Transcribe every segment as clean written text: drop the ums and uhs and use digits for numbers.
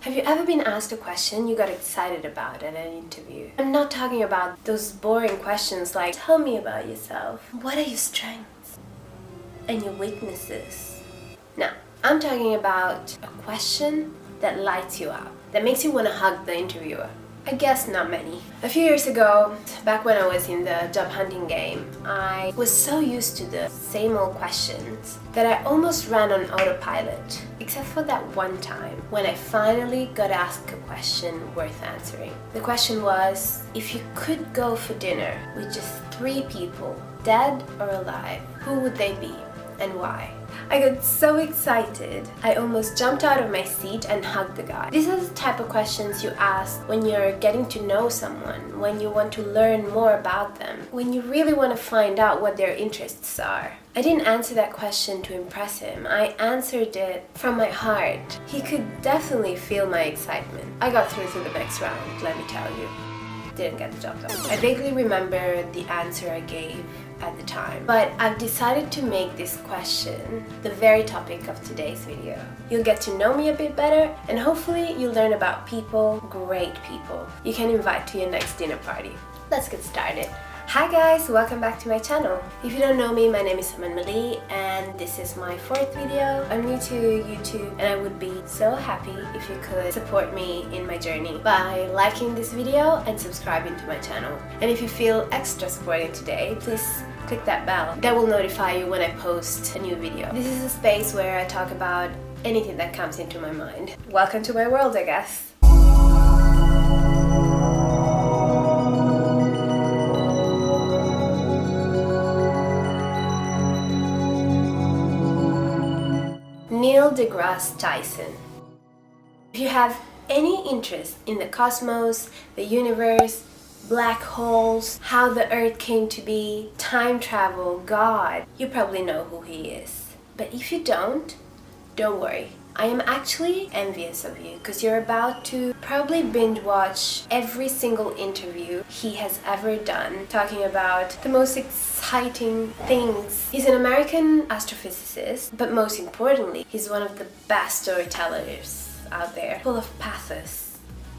Have you ever been asked a question you got excited about at an interview? I'm not talking about those boring questions like, tell me about yourself. What are your strengths and your weaknesses? No, I'm talking about a question that lights you up, that makes you want to hug the interviewer. I guess not many. A few years ago, back when I was in the job hunting game, I was so used to the same old questions that I almost ran on autopilot, except for that one time when I finally got asked a question worth answering. The question was, if you could go for dinner with just 3 people, dead or alive, who would they be and why? I got so excited, I almost jumped out of my seat and hugged the guy. These are the type of questions you ask when you're getting to know someone, when you want to learn more about them, when you really want to find out what their interests are. I didn't answer that question to impress him, I answered it from my heart. He could definitely feel my excitement. I got through to the next round, let me tell you. Didn't get the job though. I vaguely remember the answer I gave at the time, but I've decided to make this question the very topic of today's video. You'll get to know me a bit better, and hopefully you'll learn about people, great people, you can invite to your next dinner party. Let's get started. Hi guys, welcome back to my channel. If you don't know me, my name is Angelou and this is my 4th video. I'm new to YouTube and I would be so happy if you could support me in my journey by liking this video and subscribing to my channel. And if you feel extra supported today, please click that bell. That will notify you when I post a new video. This is a space where I talk about anything that comes into my mind. Welcome to my world, I guess. Neil deGrasse Tyson. If you have any interest in the cosmos, the universe, black holes, how the earth came to be, time travel, God, you probably know who he is. But if you don't worry. I am actually envious of you because you're about to probably binge watch every single interview he has ever done, talking about the most exciting things. He's an American astrophysicist, but most importantly, he's one of the best storytellers out there, full of pathos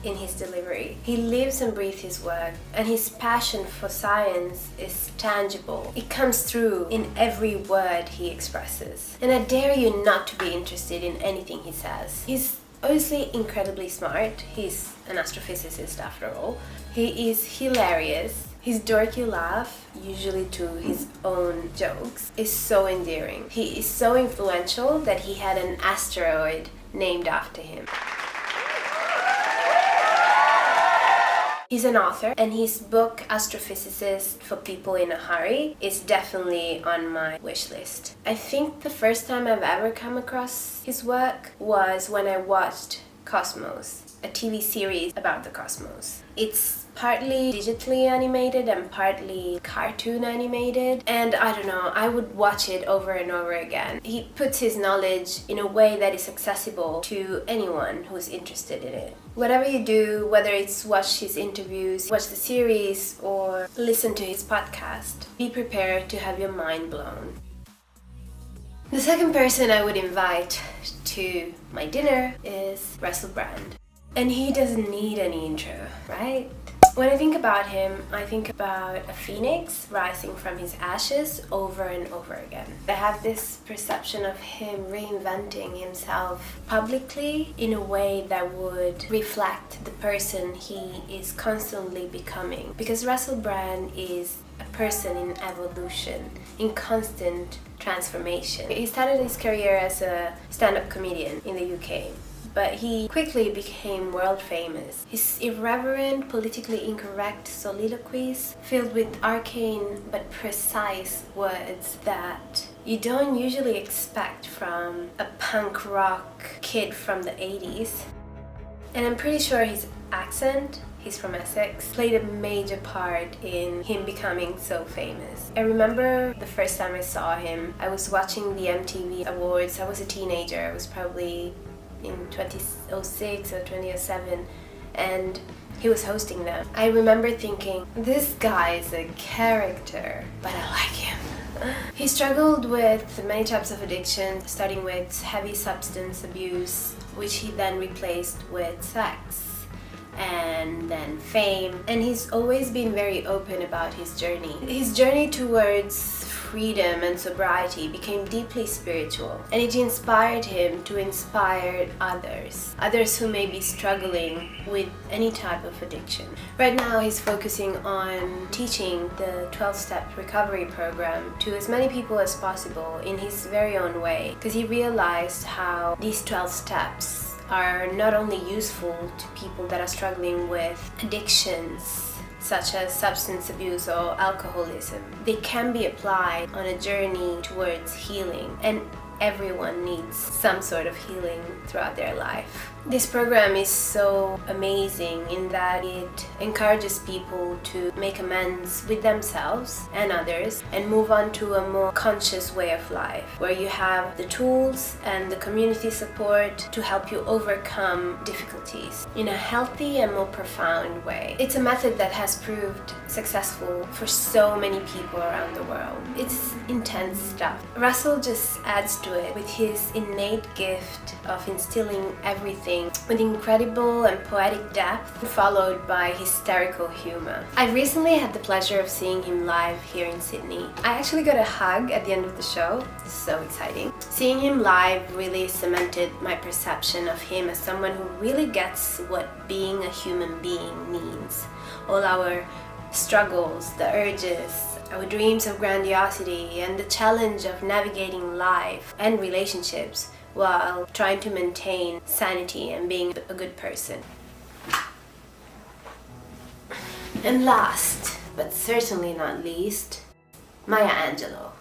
in his delivery. He lives and breathes his work, and his passion for science is tangible. It comes through in every word he expresses. And I dare you not to be interested in anything he says. He's obviously incredibly smart. He's an astrophysicist after all. He is hilarious. His dorky laugh, usually to his own jokes, is so endearing. He is so influential that he had an asteroid named after him. He's an author, and his book, Astrophysicist for People in a Hurry, is definitely on my wish list. I think the first time I've ever come across his work was when I watched Cosmos, a TV series about the cosmos. It's partly digitally animated and partly cartoon animated, and I don't know, I would watch it over and over again. He puts his knowledge in a way that is accessible to anyone who's interested in it. Whatever you do, whether it's watch his interviews, watch the series, or listen to his podcast, be prepared to have your mind blown. The second person I would invite to my dinner is Russell Brand. And he doesn't need any intro, right? When I think about him, I think about a phoenix rising from his ashes over and over again. I have this perception of him reinventing himself publicly in a way that would reflect the person he is constantly becoming. Because Russell Brand is a person in evolution, in constant transformation. He started his career as a stand-up comedian in the UK. But he quickly became world famous. His irreverent, politically incorrect soliloquies filled with arcane but precise words that you don't usually expect from a punk rock kid from the 80s. And I'm pretty sure his accent, he's from Essex, played a major part in him becoming so famous. I remember the first time I saw him, I was watching the MTV Awards. I was a teenager, I was probably in 2006 or 2007, and he was hosting them. I remember thinking, this guy is a character, but I like him. He struggled with many types of addiction, starting with heavy substance abuse, which he then replaced with sex and then fame. And he's always been very open about his journey. His journey towards freedom and sobriety became deeply spiritual, and it inspired him to inspire others who may be struggling with any type of addiction. Right now he's focusing on teaching the 12-step recovery program to as many people as possible in his very own way, because he realized how these 12 steps are not only useful to people that are struggling with addictions such as substance abuse or alcoholism. They can be applied on a journey towards healing, and everyone needs some sort of healing throughout their life. This program is so amazing in that it encourages people to make amends with themselves and others and move on to a more conscious way of life, where you have the tools and the community support to help you overcome difficulties in a healthy and more profound way. It's a method that has proved successful for so many people around the world. It's intense stuff. Russell just adds to it with his innate gift of instilling everything with incredible and poetic depth, followed by hysterical humor. I recently had the pleasure of seeing him live here in Sydney. I actually got a hug at the end of the show. So exciting. Seeing him live really cemented my perception of him as someone who really gets what being a human being means. All our struggles, the urges, our dreams of grandiosity, and the challenge of navigating life and relationships while trying to maintain sanity and being a good person. And last, but certainly not least, Maya Angelou.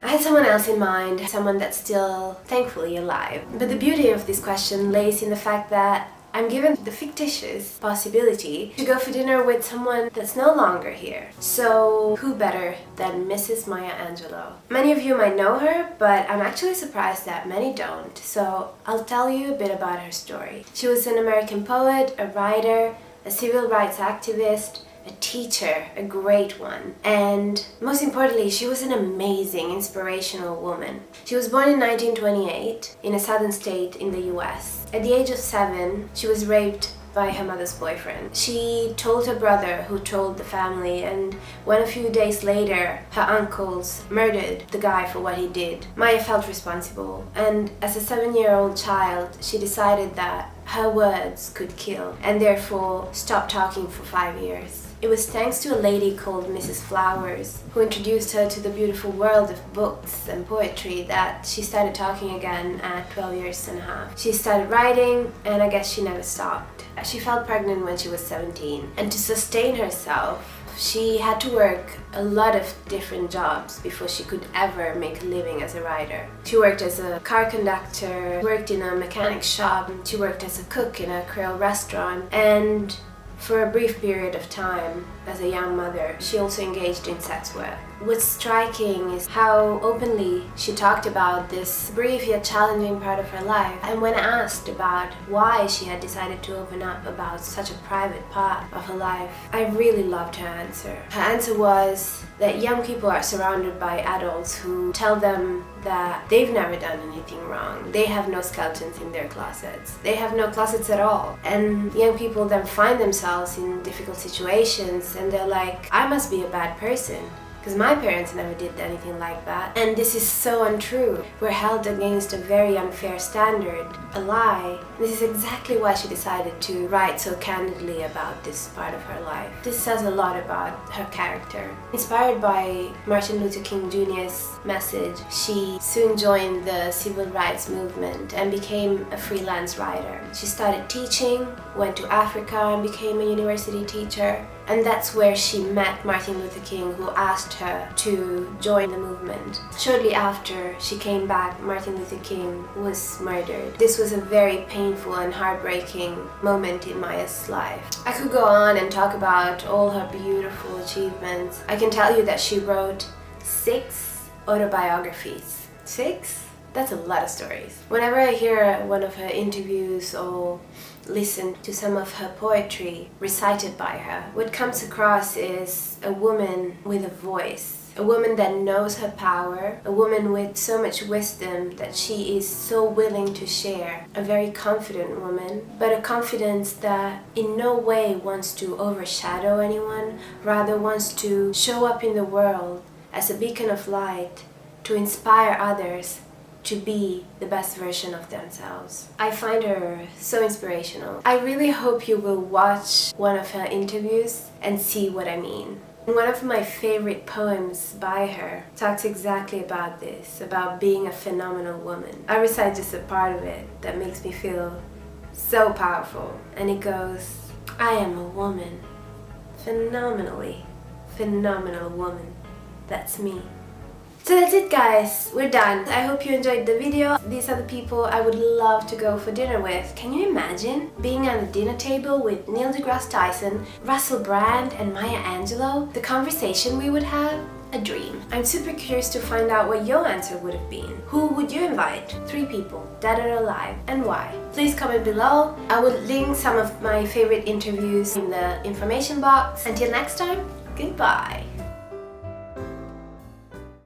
I had someone else in mind, someone that's still thankfully alive. But the beauty of this question lays in the fact that I'm given the fictitious possibility to go for dinner with someone that's no longer here. So who better than Mrs. Maya Angelou? Many of you might know her, but I'm actually surprised that many don't. So I'll tell you a bit about her story. She was an American poet, a writer, a civil rights activist, a teacher, a great one. And most importantly, she was an amazing, inspirational woman. She was born in 1928 in a southern state in the US. At the age of 7, she was raped by her mother's boyfriend. She told her brother, who told the family, and when a few days later her uncles murdered the guy for what he did, Maya felt responsible. And as a 7-year-old child, she decided that her words could kill, and therefore stopped talking for 5 years. It was thanks to a lady called Mrs. Flowers, who introduced her to the beautiful world of books and poetry, that she started talking again at 12 years and a half. She started writing, and I guess she never stopped. She fell pregnant when she was 17, and to sustain herself, she had to work a lot of different jobs before she could ever make a living as a writer. She worked as a car conductor, worked in a mechanic shop, she worked as a cook in a Creole restaurant, and for a brief period of time, as a young mother, she also engaged in sex work. What's striking is how openly she talked about this brief yet challenging part of her life. And when asked about why she had decided to open up about such a private part of her life, I really loved her answer. Her answer was that young people are surrounded by adults who tell them that they've never done anything wrong. They have no skeletons in their closets. They have no closets at all. And young people then find themselves in difficult situations and they're like, I must be a bad person, because my parents never did anything like that. And this is so untrue. We're held against a very unfair standard, a lie. This is exactly why she decided to write so candidly about this part of her life. This says a lot about her character. Inspired by Martin Luther King Jr.'s message, she soon joined the civil rights movement and became a freelance writer. She started teaching, went to Africa and became a university teacher. And that's where she met Martin Luther King, who asked her to join the movement. Shortly after she came back, Martin Luther King was murdered. This was a very painful and heartbreaking moment in Maya's life. I could go on and talk about all her beautiful achievements. I can tell you that she wrote 6 autobiographies. 6? That's a lot of stories. Whenever I hear one of her interviews or listen to some of her poetry recited by her, what comes across is a woman with a voice. A woman that knows her power, a woman with so much wisdom that she is so willing to share. A very confident woman, but a confidence that in no way wants to overshadow anyone, rather wants to show up in the world as a beacon of light, to inspire others to be the best version of themselves. I find her so inspirational. I really hope you will watch one of her interviews and see what I mean. One of my favorite poems by her talks exactly about this, about being a phenomenal woman. I recite just a part of it that makes me feel so powerful. And it goes, I am a woman, phenomenally phenomenal woman. That's me. So that's it, guys, we're done. I hope you enjoyed the video. These are the people I would love to go for dinner with. Can you imagine being at a dinner table with Neil deGrasse Tyson, Russell Brand and Maya Angelou? The conversation we would have? A dream. I'm super curious to find out what your answer would have been. Who would you invite? 3 people, dead or alive, and why? Please comment below. I will link some of my favorite interviews in the information box. Until next time, goodbye.